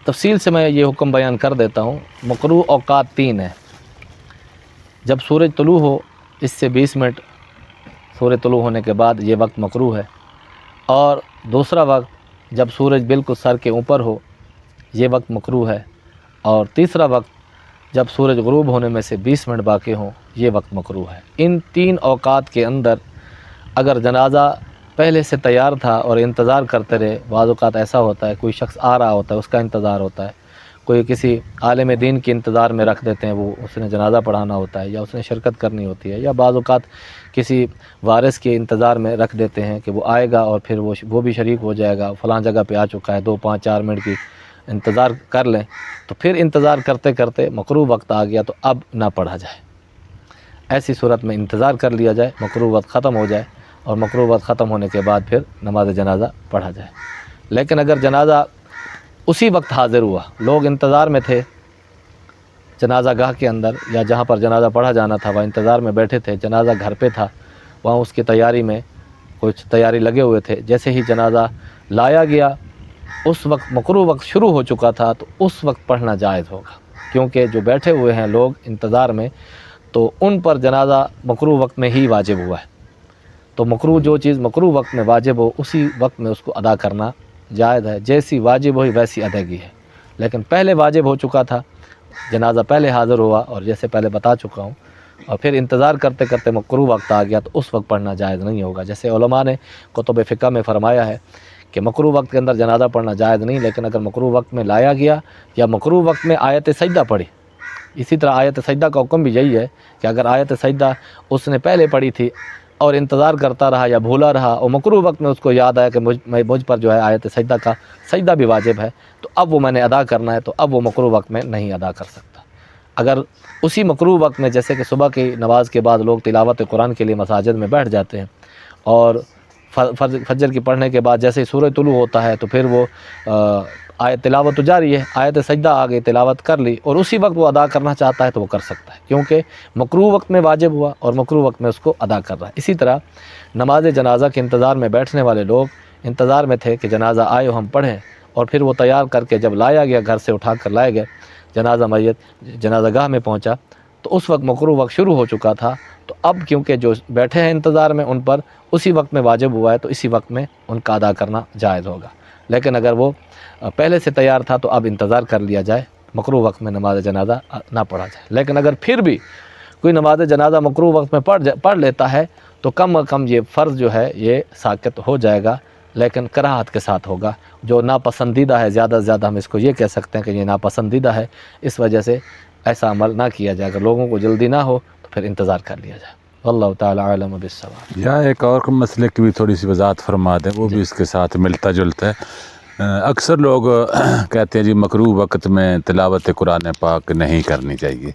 تفصیل سے میں یہ حکم بیان کر دیتا ہوں۔ مکروہ اوقات 3 ہیں۔ جب سورج طلوع ہو اس سے 20 منٹ سورج طلوع ہونے کے بعد یہ وقت مکروہ ہے، اور دوسرا وقت جب سورج بالکل سر کے اوپر ہو یہ وقت مکروہ ہے، اور تیسرا وقت جب سورج غروب ہونے میں سے 20 منٹ باقی ہوں یہ وقت مکروہ ہے۔ ان 3 اوقات کے اندر اگر جنازہ پہلے سے تیار تھا اور انتظار کرتے رہے، بعض اوقات ایسا ہوتا ہے کوئی شخص آ رہا ہوتا ہے اس کا انتظار ہوتا ہے، کوئی کسی عالم دین کے انتظار میں رکھ دیتے ہیں، وہ اس نے جنازہ پڑھانا ہوتا ہے یا اس نے شرکت کرنی ہوتی ہے، یا بعض اوقات کسی وارث کے انتظار میں رکھ دیتے ہیں کہ وہ آئے گا اور پھر وہ بھی شریک ہو جائے گا، فلاں جگہ پہ آ چکا ہے، 2 5 4 منٹ کی انتظار کر لیں، تو پھر انتظار کرتے کرتے مکروہ وقت آ گیا تو اب نہ پڑھا جائے۔ ایسی صورت میں انتظار کر لیا جائے، مکروہ وقت ختم ہو جائے، اور مکروہ وقت ختم ہونے کے بعد پھر نماز جنازہ پڑھا جائے۔ لیکن اگر جنازہ اسی وقت حاضر ہوا، لوگ انتظار میں تھے جنازہ گاہ کے اندر یا جہاں پر جنازہ پڑھا جانا تھا وہاں انتظار میں بیٹھے تھے، جنازہ گھر پہ تھا، وہاں اس کی تیاری میں کچھ تیاری لگے ہوئے تھے، جیسے ہی جنازہ لایا گیا اس وقت مکروہ وقت شروع ہو چکا تھا تو اس وقت پڑھنا جائز ہوگا، کیونکہ جو بیٹھے ہوئے ہیں لوگ انتظار میں تو ان پر جنازہ مکروہ وقت میں ہی واجب ہوا ہے، تو مکروہ جو چیز مکروہ وقت میں واجب ہو اسی وقت میں اس کو ادا کرنا جائز ہے، جیسی واجب ہوئی ویسی ادائیگی ہے۔ لیکن پہلے واجب ہو چکا تھا، جنازہ پہلے حاضر ہوا اور جیسے پہلے بتا چکا ہوں، اور پھر انتظار کرتے کرتے مکروہ وقت آ گیا تو اس وقت پڑھنا جائز نہیں ہوگا۔ جیسے علماء نے کتب فقہ میں فرمایا ہے کہ مکروہ وقت کے اندر جنازہ پڑھنا جائز نہیں، لیکن اگر مکروہ وقت میں لایا گیا یا مکروہ وقت میں آیت سجدہ پڑھی، اسی طرح آیت سجدہ کا حکم بھی یہی ہے کہ اگر آیت سجدہ اس نے پہلے پڑھی تھی اور انتظار کرتا رہا یا بھولا رہا اور مکروہ وقت میں اس کو یاد آیا کہ مجھ پر جو ہے آیت سجدہ کا سجدہ بھی واجب ہے تو اب وہ میں نے ادا کرنا ہے، تو اب وہ مکروہ وقت میں نہیں ادا کر سکتا۔ اگر اسی مکروہ وقت میں جیسے کہ صبح کی نماز کے بعد لوگ تلاوت قرآن کے لیے مساجد میں بیٹھ جاتے ہیں، اور فجر کی پڑھنے کے بعد جیسے ہی سورج طلوع ہوتا ہے تو پھر وہ آیت تلاوت تو جاری ہے، آیت سجدہ آ گئی، تلاوت کر لی اور اسی وقت وہ ادا کرنا چاہتا ہے تو وہ کر سکتا ہے، کیونکہ مکروہ وقت میں واجب ہوا اور مکروہ وقت میں اس کو ادا کر رہا ہے۔ اسی طرح نماز جنازہ کے انتظار میں بیٹھنے والے لوگ انتظار میں تھے کہ جنازہ آئے ہم پڑھیں، اور پھر وہ تیار کر کے جب لایا گیا، گھر سے اٹھا کر لائے گئے، جنازہ میت جنازہ گاہ میں پہنچا تو اس وقت مکروہ وقت شروع ہو چکا تھا، تو اب کیونکہ جو بیٹھے ہیں انتظار میں ان پر اسی وقت میں واجب ہوا ہے تو اسی وقت میں ان کا ادا کرنا جائز ہوگا۔ لیکن اگر وہ پہلے سے تیار تھا تو اب انتظار کر لیا جائے، مکروہ وقت میں نماز جنازہ نہ پڑھا جائے۔ لیکن اگر پھر بھی کوئی نماز جنازہ مکروہ وقت میں پڑھ لیتا ہے تو کم از کم یہ فرض جو ہے یہ ساقط ہو جائے گا، لیکن کراہت کے ساتھ ہوگا۔ جو ناپسندیدہ ہے، زیادہ سے زیادہ ہم اس کو یہ کہہ سکتے ہیں کہ یہ ناپسندیدہ ہے، اس وجہ سے ایسا عمل نہ کیا جائے۔ اگر لوگوں کو جلدی نہ ہو تو پھر انتظار کر لیا جائے۔ واللہ تعالی عالم بالصواب۔ یا ایک اور مسئلے کی بھی تھوڑی سی وضاحت فرما دیں، وہ بھی اس کے ساتھ ملتا جلتا ہے۔ اکثر لوگ کہتے ہیں جی مکروہ وقت میں تلاوت قرآن پاک نہیں کرنی چاہیے،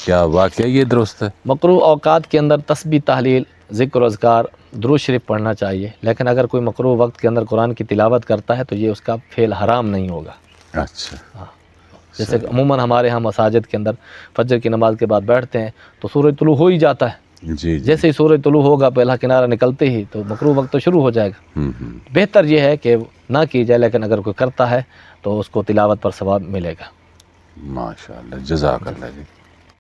کیا واقعی یہ درست ہے؟ مکروہ اوقات کے اندر تسبیح، تحلیل، ذکر و اذکار، درود شریف پڑھنا چاہیے، لیکن اگر کوئی مکروہ وقت کے اندر قرآن کی تلاوت کرتا ہے تو یہ اس کا فعل حرام نہیں ہوگا۔ اچھا، جیسے کہ عموماً ہمارے ہاں مساجد کے اندر فجر کی نماز کے بعد بیٹھتے ہیں تو سورج طلوع ہو ہی جاتا ہے، جی جیسے ہی سورج طلوع ہوگا پہلا کنارہ نکلتے ہی تو مکروہ وقت تو شروع ہو جائے گا۔ بہتر یہ ہے کہ نہ کی جائے، لیکن اگر کوئی کرتا ہے تو اس کو تلاوت پر ثواب ملے گا۔ ماشاء اللہ، جزاک اللہ جی۔